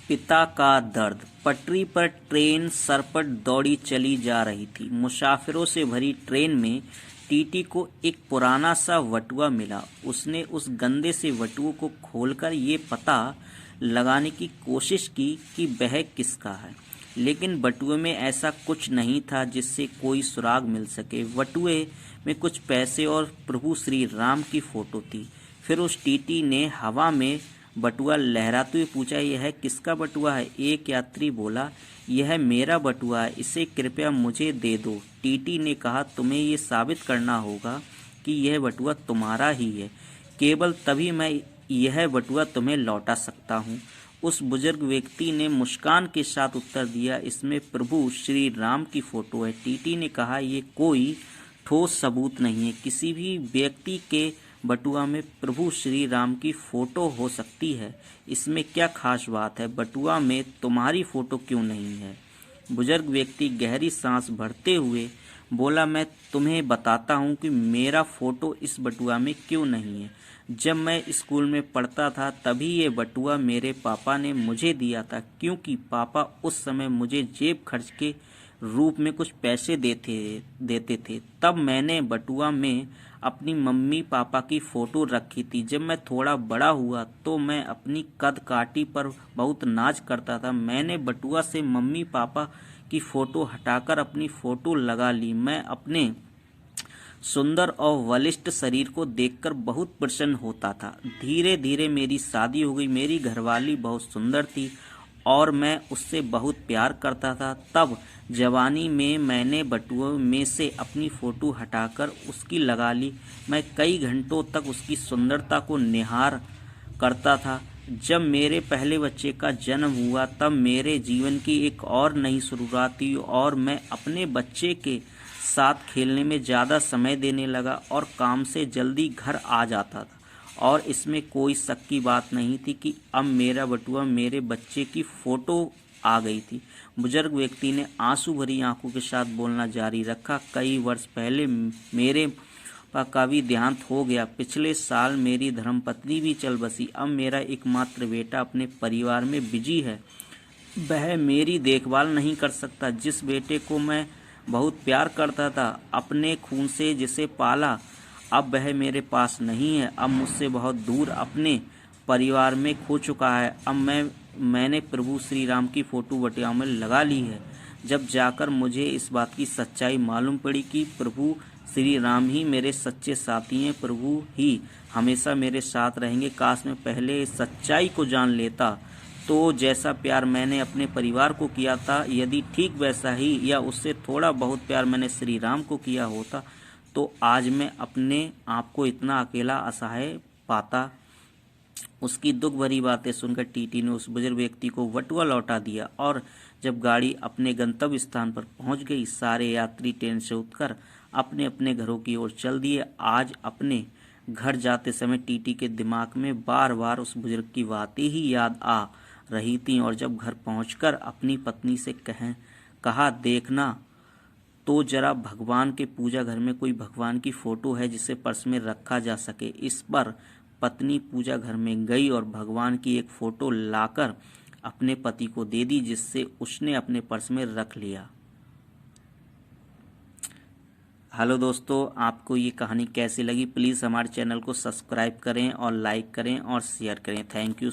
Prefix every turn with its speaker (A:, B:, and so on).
A: पिता का दर्द। पटरी पर ट्रेन सरपट दौड़ी चली जा रही थी। मुसाफिरों से भरी ट्रेन में टीटी को एक पुराना सा बटुआ मिला। उसने उस गंदे से बटुए को खोलकर ये पता लगाने की कोशिश की कि वह किसका है, लेकिन बटुए में ऐसा कुछ नहीं था जिससे कोई सुराग मिल सके। बटुए में कुछ पैसे और प्रभु श्री राम की फोटो थी। फिर उस टीटी ने हवा में बटुआ लहराते हुए पूछा, यह किसका बटुआ है? एक यात्री बोला, यह मेरा बटुआ है, इसे कृपया मुझे दे दो। टीटी ने कहा, तुम्हें ये साबित करना होगा कि यह बटुआ तुम्हारा ही है। केवल तभी मैं यह बटुआ तुम्हें लौटा सकता हूँ। उस बुजुर्ग व्यक्ति ने मुस्कान के साथ उत्तर दिया, इसमें प्रभु श्री राम की फोटो है। टीटी ने कहा, ये कोई ठोस सबूत नहीं है। किसी भी व्यक्ति के बटुआ में प्रभु श्री राम की फोटो हो सकती है, इसमें क्या खास बात है? बटुआ में तुम्हारी फोटो क्यों नहीं है? बुजुर्ग व्यक्ति गहरी सांस भरते हुए बोला, मैं तुम्हें बताता हूँ कि मेरा फोटो इस बटुआ में क्यों नहीं है। जब मैं स्कूल में पढ़ता था तभी ये बटुआ मेरे पापा ने मुझे दिया था, क्योंकि पापा उस समय मुझे जेब खर्च के रूप में कुछ पैसे देते थे। तब मैंने बटुआ में अपनी मम्मी पापा की फोटो रखी थी। जब मैं थोड़ा बड़ा हुआ तो मैं अपनी कद काठी पर बहुत नाज करता था। मैंने बटुआ से मम्मी पापा की फोटो हटाकर अपनी फोटो लगा ली। मैं अपने सुंदर और बलिष्ठ शरीर को देखकर बहुत प्रसन्न होता था। धीरे धीरे मेरी शादी हो गई। मेरी घरवाली बहुत सुंदर थी और मैं उससे बहुत प्यार करता था। तब जवानी में मैंने बटुए में से अपनी फोटो हटाकर उसकी लगा ली। मैं कई घंटों तक उसकी सुंदरता को निहार करता था। जब मेरे पहले बच्चे का जन्म हुआ तब मेरे जीवन की एक और नई शुरुआत हुई और मैं अपने बच्चे के साथ खेलने में ज़्यादा समय देने लगा और काम से जल्दी घर आ जाता था। और इसमें कोई शक की बात नहीं थी कि अब मेरा बटुआ मेरे बच्चे की फोटो आ गई थी। बुजुर्ग व्यक्ति ने आंसू भरी आंखों के साथ बोलना जारी रखा, कई वर्ष पहले मेरे का भी देहांत हो गया। पिछले साल मेरी धर्मपत्नी भी चल बसी। अब मेरा एकमात्र बेटा अपने परिवार में बिजी है। वह मेरी देखभाल नहीं कर सकता। जिस बेटे को मैं बहुत प्यार करता था, अपने खून से जिसे पाला, अब वह मेरे पास नहीं है। अब मुझसे बहुत दूर अपने परिवार में खो चुका है। अब मैंने प्रभु श्री राम की फोटो बटुआ में लगा ली है। जब जाकर मुझे इस बात की सच्चाई मालूम पड़ी कि प्रभु श्री राम ही मेरे सच्चे साथी हैं, प्रभु ही हमेशा मेरे साथ रहेंगे। काश मैं पहले इस सच्चाई को जान लेता तो जैसा प्यार मैंने अपने परिवार को किया था, यदि ठीक वैसा ही या उससे थोड़ा बहुत प्यार मैंने श्री राम को किया होता तो आज मैं अपने आप को इतना अकेला असहाय पाता। उसकी दुख भरी बातें सुनकर टीटी ने उस बुजुर्ग व्यक्ति को बटुआ लौटा दिया और जब गाड़ी अपने गंतव्य स्थान पर पहुंच गई, सारे यात्री ट्रेन से उतरकर अपने अपने घरों की ओर चल दिए। आज अपने घर जाते समय टीटी के दिमाग में बार बार उस बुजुर्ग की बातें ही याद आ रही थीं और जब घर पहुंचकर अपनी पत्नी से कहा, देखना तो जरा भगवान के पूजा घर में कोई भगवान की फोटो है जिसे पर्स में रखा जा सके। इस पर पत्नी पूजा घर में गई और भगवान की एक फोटो लाकर अपने पति को दे दी, जिससे उसने अपने पर्स में रख लिया। हेलो दोस्तों, आपको ये कहानी कैसी लगी? प्लीज़ हमारे चैनल को सब्सक्राइब करें और लाइक करें और शेयर करें। Thank you.